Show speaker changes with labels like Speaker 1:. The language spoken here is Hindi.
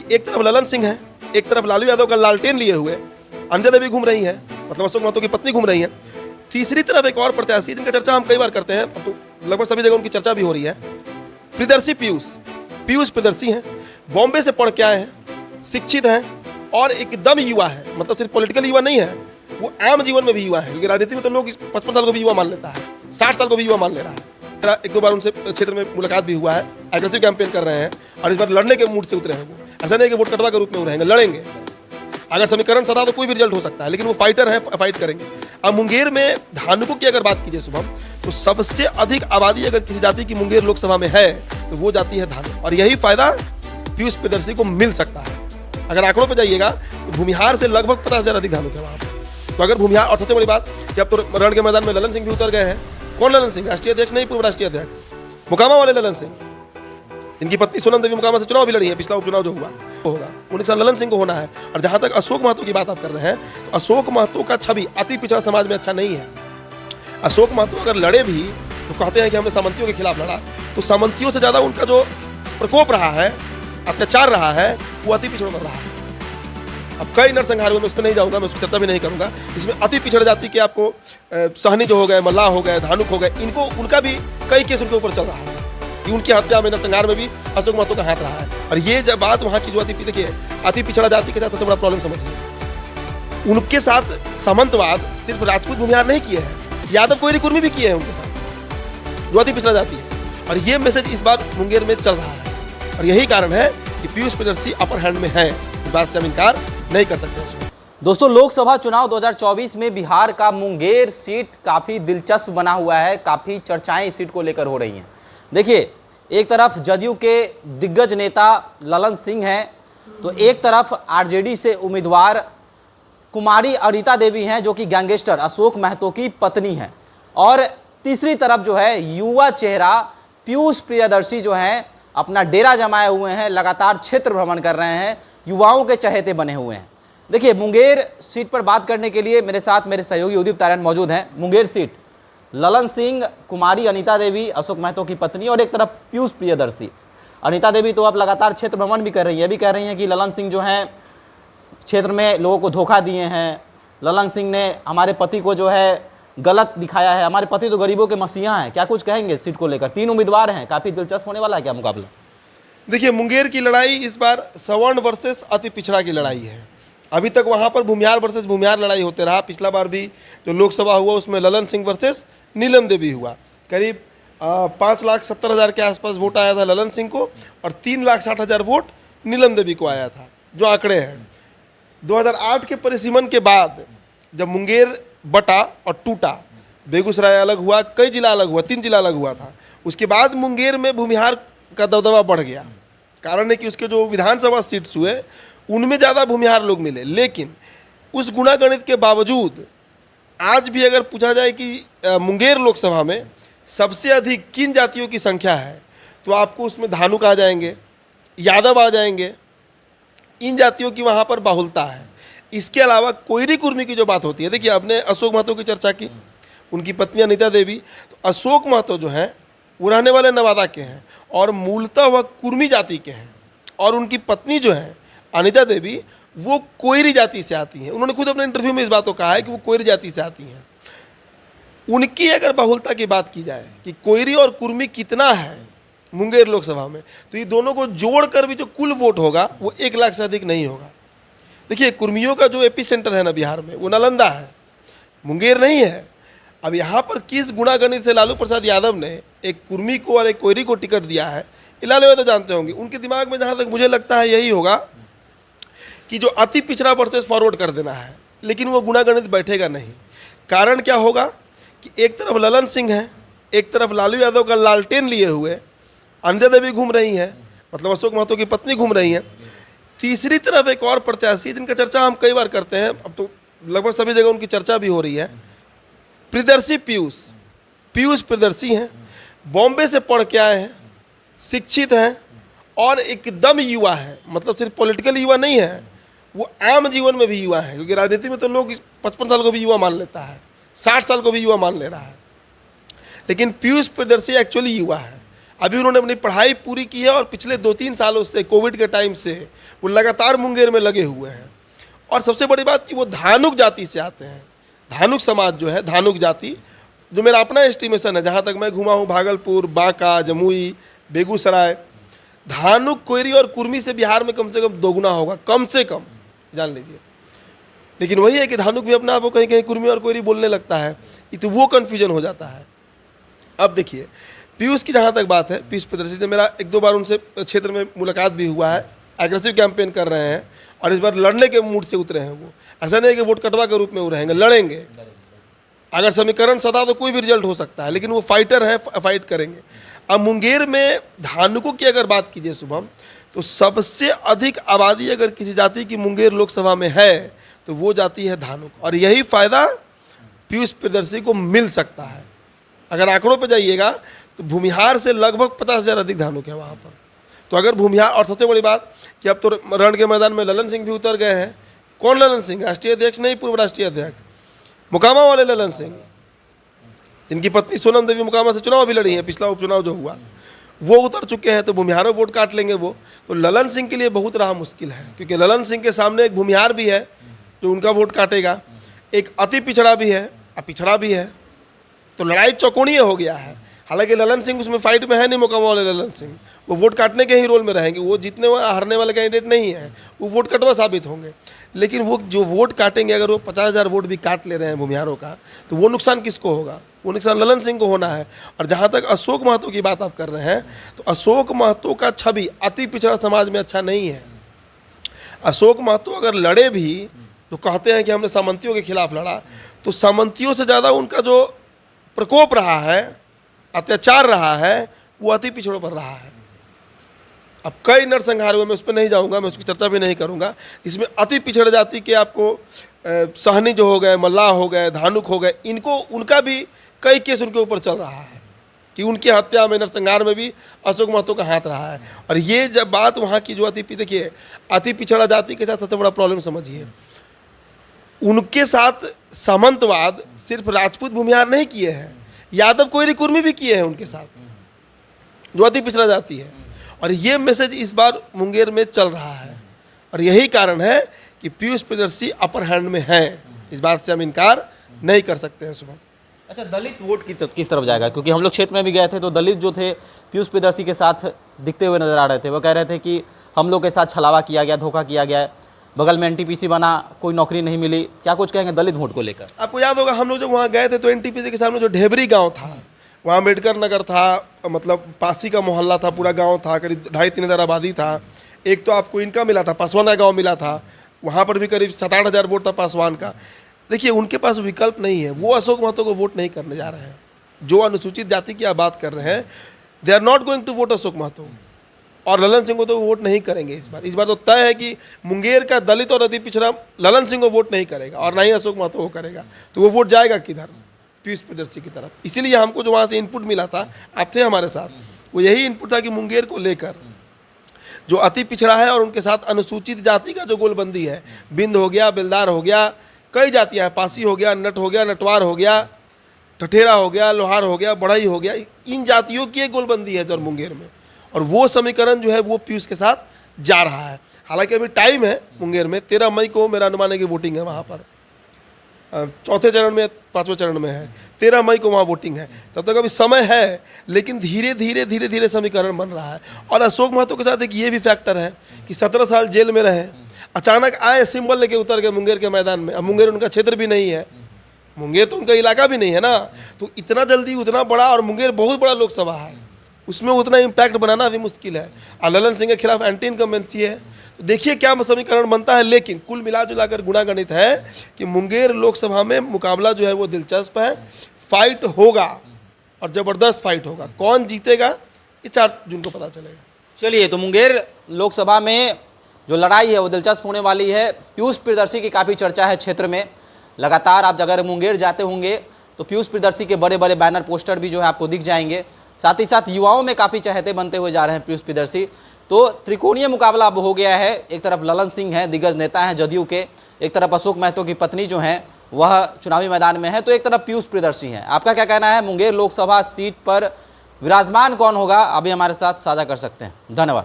Speaker 1: कि एक तरफ ललन सिंह है, एक तरफ लालू यादव का लालटेन लिए हुए अंजय देवी घूम रही हैं, मतलब अशोक महतो की पत्नी घूम रही हैं। तीसरी तरफ एक और प्रत्याशी जिनका चर्चा हम कई बार करते हैं, अब तो लगभग सभी जगह उनकी चर्चा भी हो रही है, प्रियदर्शी पीयूष प्रियदर्शी हैं। बॉम्बे से पढ़ के आए हैं, शिक्षित हैं और एकदम युवा है, मतलब सिर्फ पॉलिटिकल युवा नहीं है, वो आम जीवन में भी युवा है, क्योंकि राजनीति में तो लोग 55 साल को भी युवा मान लेता है, 60 साल को भी युवा मान ले रहा है। मेरा एक दो बार उनसे क्षेत्र में मुलाकात भी हुआ है, एग्रेसिव कैंपेन कर रहे हैं और इस बार लड़ने के मूड से उतरे हैं। वो ऐसा नहीं कि वोट कटवा के रूप में वो रहेंगे, लड़ेंगे। अगर समीकरण सदा तो कोई भी रिजल्ट हो सकता है, लेकिन वो फाइटर है, फाइट करेंगे। अब मुंगेर में धानुकों की अगर बात कीजिए शुभम, तो सबसे अधिक आबादी अगर किसी जाति की मुंगेर लोकसभा में है तो वो जाति है धानुक, और यही फायदा पीयूष प्रियदर्शी को मिल सकता है। अगर आंकड़ों पर जाइएगा तो भूमिहार से लगभग 50,000 अधिक धानुक है वहाँ पर। तो अगर भूमिहार, और सबसे बड़ी बात कि अब तो रण के मैदान में ललन सिंह भी उतर गए हैं। कौन ललन सिंह? राष्ट्रीय अध्यक्ष नहीं, पूर्व राष्ट्रीय अध्यक्ष, मोकामा वाले ललन सिंह, इनकी पत्नी सोनम देवी मोकामा से चुनाव भी लड़ी है। पिछला उपचुनाव जो हुआ होगा उनके साथ ललन सिंह को होना है। और जहां तक अशोक महतो की बात आप कर रहे हैं, तो अशोक महतो का छवि अति पिछड़ा समाज में अच्छा नहीं है। अशोक महतो अगर लड़े भी तो कहते हैं कि हमने सामंतियों के खिलाफ लड़ा, तो सामंतियों से ज्यादा उनका जो प्रकोप रहा है, अत्याचार रहा है, वो अति पिछड़ों में रहा है। अब कई नरसंहार हुए, मैं उस पर नहीं जाऊंगा, मैं उसकी चर्चा भी नहीं करूंगा। इसमें अति पिछड़ जाति के आपको सहनी जो हो गए, मल्लाह हो गए, धानुक हो गए, इनको उनका भी कई केस उनके ऊपर चल रहा है कि उनकी हत्या में, नरसंहार में भी अशोक महतो का हाथ रहा है। और ये जब बात वहाँ की जो देखिए अति पिछड़ा जाति के साथ सबसे बड़ा प्रॉब्लम समझिए, उनके साथ सामंतवाद सिर्फ राजपूत भूमिहार नहीं किए हैं, यादव कोयली कुर्मी भी किए हैं उनके साथ, जो अति पिछड़ा जाति है। और ये मैसेज इस बार मुंगेर में चल रहा है, और यही कारण है कि पीयूष प्रियदर्शी अपर हैंड में है। इस बात से हम इनकार नहीं कर सकते।
Speaker 2: दोस्तों, लोकसभा चुनाव 2024 में बिहार का मुंगेर सीट काफ़ी दिलचस्प बना हुआ है, काफ़ी चर्चाएं इस सीट को लेकर हो रही हैं। देखिए, एक तरफ जदयू के दिग्गज नेता ललन सिंह हैं, तो एक तरफ आरजेडी से उम्मीदवार कुमारी अनीता देवी हैं, जो कि गैंगस्टर अशोक महतो की पत्नी हैं, और तीसरी तरफ जो है युवा चेहरा पीयूष प्रियदर्शी जो हैं अपना डेरा जमाए हुए हैं, लगातार क्षेत्र भ्रमण कर रहे हैं, युवाओं के चहेते बने हुए हैं। देखिए, मुंगेर सीट पर बात करने के लिए मेरे साथ मेरे सहयोगी उदीप तारण मौजूद हैं। मुंगेर सीट, ललन सिंह, कुमारी अनीता देवी अशोक महतो की पत्नी, और एक तरफ पीयूष प्रियदर्शी। अनीता देवी तो अब लगातार क्षेत्र भ्रमण भी कर रही है, भी कह रही हैं कि ललन सिंह जो हैं क्षेत्र में लोगों को धोखा दिए हैं, ललन सिंह ने हमारे पति को जो है गलत दिखाया है, हमारे पति तो गरीबों के मसीहा हैं। क्या कुछ कहेंगे सीट को लेकर? 3 उम्मीदवार हैं, काफ़ी दिलचस्प होने वाला है क्या मुकाबला?
Speaker 1: देखिए, मुंगेर की लड़ाई इस बार सवर्ण वर्सेस अति पिछड़ा की लड़ाई है। अभी तक वहाँ पर भूमिहार वर्सेस भूमिहार लड़ाई होते रहा। पिछला बार भी जो लोकसभा हुआ उसमें ललन सिंह वर्सेस नीलम देवी हुआ। करीब 5,70,000 के आसपास वोट आया था ललन सिंह को, और 3,60,000 वोट नीलम देवी को आया था, जो आंकड़े हैं। 2008 के परिसीमन के बाद जब मुंगेर बटा और टूटा, बेगूसराय अलग हुआ, कई जिला अलग हुआ, 3 जिला अलग हुआ था, उसके बाद मुंगेर में भूमिहार का दबदबा बढ़ गया। कारण है कि उसके जो विधानसभा सीट्स हुए उनमें ज़्यादा भूमिहार लोग मिले। लेकिन उस गुणागणित के बावजूद आज भी अगर पूछा जाए कि मुंगेर लोकसभा में सबसे अधिक किन जातियों की संख्या है, तो आपको उसमें धानुक आ जाएंगे, यादव आ जाएंगे, इन जातियों की वहाँ पर बाहुलता है। इसके अलावा कोयरी कुर्मी की जो बात होती है, देखिए आपने अशोक महतो की चर्चा की, उनकी पत्नी अनीता देवी, तो अशोक महतो जो हैं वो रहने वाले नवादा के हैं और मूलतः वह कुर्मी जाति के हैं, और उनकी पत्नी जो है अनीता देवी वो कोयरी जाति से आती हैं। उन्होंने खुद अपने इंटरव्यू में इस बात को कहा है कि वो कोयरी जाति से आती हैं। उनकी अगर बहुलता की बात की जाए कि कोयरी और कुर्मी कितना है मुंगेर लोकसभा में, तो ये दोनों को जोड़कर भी जो कुल वोट होगा वो 1 लाख से अधिक नहीं होगा। देखिए, कुर्मियों का जो एपी सेंटर है ना बिहार में, वो नालंदा है, मुंगेर नहीं है। अब यहाँ पर किस गुणागणित से लालू प्रसाद यादव ने एक कुर्मी को और एक कोयरी को टिकट दिया है, ये लालू यादव जानते होंगे। उनके दिमाग में जहाँ तक मुझे लगता है यही होगा कि जो अति पिछड़ा वर्सेस फॉरवर्ड कर देना है, लेकिन वो गुणागणित बैठेगा नहीं। कारण क्या होगा कि एक तरफ ललन सिंह है, एक तरफ लालू यादव का लालटेन लिए हुए अंजय देवी घूम रही हैं, मतलब अशोक महतो की पत्नी घूम रही हैं। तीसरी तरफ एक और प्रत्याशी जिनका चर्चा हम कई बार करते हैं, अब तो लगभग सभी जगह उनकी चर्चा भी हो रही है, प्रियदर्शी पीयूष प्रियदर्शी हैं। बॉम्बे से पढ़ के आए हैं, शिक्षित हैं और एकदम युवा है, मतलब सिर्फ पॉलिटिकल युवा नहीं है, वो आम जीवन में भी युवा है, क्योंकि राजनीति में तो लोग 55 साल को भी युवा मान लेता है, 60 साल को भी युवा मान ले रहा है। लेकिन पीयूष प्रियदर्शी एक्चुअली युवा है। अभी उन्होंने अपनी पढ़ाई पूरी की है और पिछले 2-3 सालों से, कोविड के टाइम से वो लगातार मुंगेर में लगे हुए हैं। और सबसे बड़ी बात कि वो धानुक जाति से आते हैं। धानुक समाज जो है, धानुक जाति, जो मेरा अपना एस्टिमेशन है, जहाँ तक मैं घुमा हूँ, भागलपुर, बांका, जमुई, बेगूसराय, धानुक, कोयरी और कुर्मी से बिहार में कम से कम दोगुना होगा, कम से कम, जान लीजिए। लेकिन वही है कि धानुक भी अपने आप को कहीं कहीं कुर्मी और कोयरी बोलने लगता है, तो वो कन्फ्यूजन हो जाता है। अब देखिए, पीयूष की जहाँ तक बात है, पीयूष प्रियदर्शी से मेरा 1-2 बार उनसे क्षेत्र में मुलाकात भी हुआ है। एग्रेसिव कैंपेन कर रहे हैं और इस बार लड़ने के मूड से उतरे हैं वो। ऐसा नहीं है कि वोट कटवा के रूप में वो रहेंगे, लड़ेंगे। अगर समीकरण सदा तो कोई भी रिजल्ट हो सकता है, लेकिन वो फाइटर है, फाइट करेंगे। अब मुंगेर में धानुकों की अगर बात कीजिए शुभम, तो सबसे अधिक आबादी अगर किसी जाति की मुंगेर लोकसभा में है तो वो जाति है धानुक, और यही फायदा पीयूष प्रियदर्शी को मिल सकता है। अगर आंकड़ों पे जाइएगा तो भूमिहार से लगभग 50,000 अधिक धानुक है वहाँ पर। तो अगर भूमिहार, और सबसे बड़ी बात कि अब तो रण के मैदान में ललन सिंह भी उतर गए हैं। कौन ललन सिंह? राष्ट्रीय अध्यक्ष नहीं, पूर्व राष्ट्रीय अध्यक्ष, मुकामा वाले ललन सिंह, जिनकी पत्नी सोनम देवी मुकामा से चुनाव भी लड़ी है, पिछला उपचुनाव जो हुआ, वो उतर चुके हैं। तो भूमिहारों वोट काट लेंगे वो। तो ललन सिंह के लिए बहुत राह मुश्किल है, क्योंकि ललन सिंह के सामने एक भूमिहार भी है जो उनका वोट काटेगा, एक अति पिछड़ा भी है, पिछड़ा भी है। तो लड़ाई चौकोनीय हो गया है। हालांकि ललन सिंह उसमें फाइट में है नहीं, मुकामा वाले ललन सिंह, वो वोट काटने के ही रोल में रहेंगे। वो जीतने वाले, हारने वाले कैंडिडेट नहीं है, वो वोट कटवा साबित होंगे। लेकिन वो जो वोट काटेंगे, अगर वो 50,000 वोट भी काट ले रहे हैं भूमिहारों का, तो वो नुकसान किसको होगा? वो नुकसान ललन सिंह को होना है। और जहाँ तक अशोक महतो की बात आप कर रहे हैं, तो अशोक महतो का छवि अति पिछड़ा समाज में अच्छा नहीं है। अशोक महतो अगर लड़े भी तो कहते हैं कि हमने सामंतियों के खिलाफ लड़ा, तो सामंतियों से ज़्यादा उनका जो प्रकोप रहा है, अत्याचार रहा है, वो अति पिछड़ों पर रहा है। अब कई नरसंहार हुए, मैं उस पर नहीं जाऊंगा, मैं उसकी चर्चा भी नहीं करूंगा। इसमें अति पिछड़ जाति के आपको सहनी जो हो गए, मल्लाह हो गए, धानुक हो गए, इनको, उनका भी कई केस उनके ऊपर चल रहा है कि उनकी हत्या में, नरसंहार में भी अशोक महतो का हाथ रहा है। और ये जब बात वहाँ की जो देखिए, अति पिछड़ा जाति के साथ सबसे बड़ा प्रॉब्लम समझिए, उनके साथ सामंतवाद सिर्फ राजपूत भूमिहार नहीं किए हैं, यादव कोयरी कुर्मी भी किए हैं उनके साथ, जो अति पिछड़ा जाति है। और ये मैसेज इस बार मुंगेर में चल रहा है, और यही कारण है कि पीयूष प्रियदर्शी अपर हैंड में हैं। इस बात से हम इनकार नहीं कर सकते हैं। सुबह
Speaker 2: अच्छा, दलित वोट किस तरफ जाएगा? क्योंकि हम लोग क्षेत्र में भी गए थे तो दलित जो थे पीयूष प्रियदर्शी के साथ दिखते हुए नजर आ रहे थे। वो कह रहे थे कि हम लोग के साथ छलावा किया गया, धोखा किया गया है, बगल में एनटीपीसी बना, कोई नौकरी नहीं मिली। क्या कुछ कहेंगे दलित वोट को लेकर?
Speaker 1: आपको याद होगा, हम लोग जब वहाँ गए थे तो एनटीपीसी के सामने जो ढेबरी गांव था, वहाँ अम्बेडकर नगर था, मतलब पासी का मोहल्ला था, पूरा गांव था, करीब 2,500-3 हज़ार आबादी था। एक तो आपको इनका मिला था, पासवान का गाँव मिला था, वहाँ पर भी करीब 7-8 हज़ार वोट था पासवान का। देखिए, उनके पास विकल्प नहीं है, वो अशोक महतो को वोट नहीं करने जा रहे हैं। जो अनुसूचित जाति की आप बात कर रहे हैं, they are not going to vote Ashok Mahto, और ललन सिंह को तो वोट नहीं करेंगे इस बार। इस बार तो तय है कि मुंगेर का दलित और अति पिछड़ा ललन सिंह को वोट नहीं करेगा, और ना ही अशोक महतो को करेगा। तो वो वोट जाएगा किधर? पीयूष प्रियदर्शी की तरफ। इसीलिए हमको जो वहाँ से इनपुट मिला था, आप थे हमारे साथ, वो यही इनपुट था कि मुंगेर को लेकर जो अति पिछड़ा है और उनके साथ अनुसूचित जाति का जो गोलबंदी है, बिंद हो गया, बेलदार हो गया, कई जातियाँ, पासी हो गया, नट हो गया, नटवार हो गया, ठठेरा हो गया, लोहार हो गया, बढ़ई हो गया, इन जातियों की एक गोलबंदी है जर मुंगेर में। और वो समीकरण जो है वो पीयूष के साथ जा रहा है। हालांकि अभी टाइम है मुंगेर में, 13 मई को मेरा अनुमान है कि वोटिंग है वहाँ पर, चौथे चरण में, 5वें चरण में है, 13 मई को वहाँ वोटिंग है। तब तक अभी समय है, लेकिन धीरे धीरे समीकरण बन रहा है। और अशोक महतो के साथ एक ये भी फैक्टर है कि 17 साल जेल में रहे, अचानक आए, सिंबल लेके उतर गए मुंगेर के मैदान में। अब मुंगेर उनका क्षेत्र भी नहीं है, मुंगेर तो उनका इलाका भी नहीं है ना, तो इतना जल्दी उतना बड़ा, और मुंगेर बहुत बड़ा लोकसभा है, उसमें उतना इम्पैक्ट बनाना भी मुश्किल है। और ललन सिंह के खिलाफ एंटी इनकम्बेंसी है। तो देखिए क्या समीकरण बनता है। लेकिन कुल मिला जुलाकर गुणागणित है कि मुंगेर लोकसभा में मुकाबला जो है वो दिलचस्प है, फाइट होगा और ज़बरदस्त फाइट होगा। कौन जीतेगा ये 4 जून को पता चलेगा।
Speaker 2: चलिए, तो मुंगेर लोकसभा में जो लड़ाई है वो दिलचस्प होने वाली है। पीयूष प्रियदर्शी की काफ़ी चर्चा है क्षेत्र में। लगातार आप अगर मुंगेर जाते होंगे तो पीयूष प्रियदर्शी के बड़े बड़े बैनर पोस्टर भी जो है आपको दिख जाएंगे। साथ ही साथ युवाओं में काफ़ी चहेते बनते हुए जा रहे हैं पीयूष प्रियदर्शी। तो त्रिकोणीय मुकाबला अब हो गया है। एक तरफ ललन सिंह हैं, दिग्गज नेता हैं जदयू के, एक तरफ अशोक महतो की पत्नी जो हैं वह चुनावी मैदान में है, तो एक तरफ पीयूष प्रियदर्शी हैं। आपका क्या कहना है मुंगेर लोकसभा सीट पर विराजमान कौन होगा अभी हमारे साथ साझा कर सकते हैं। धन्यवाद।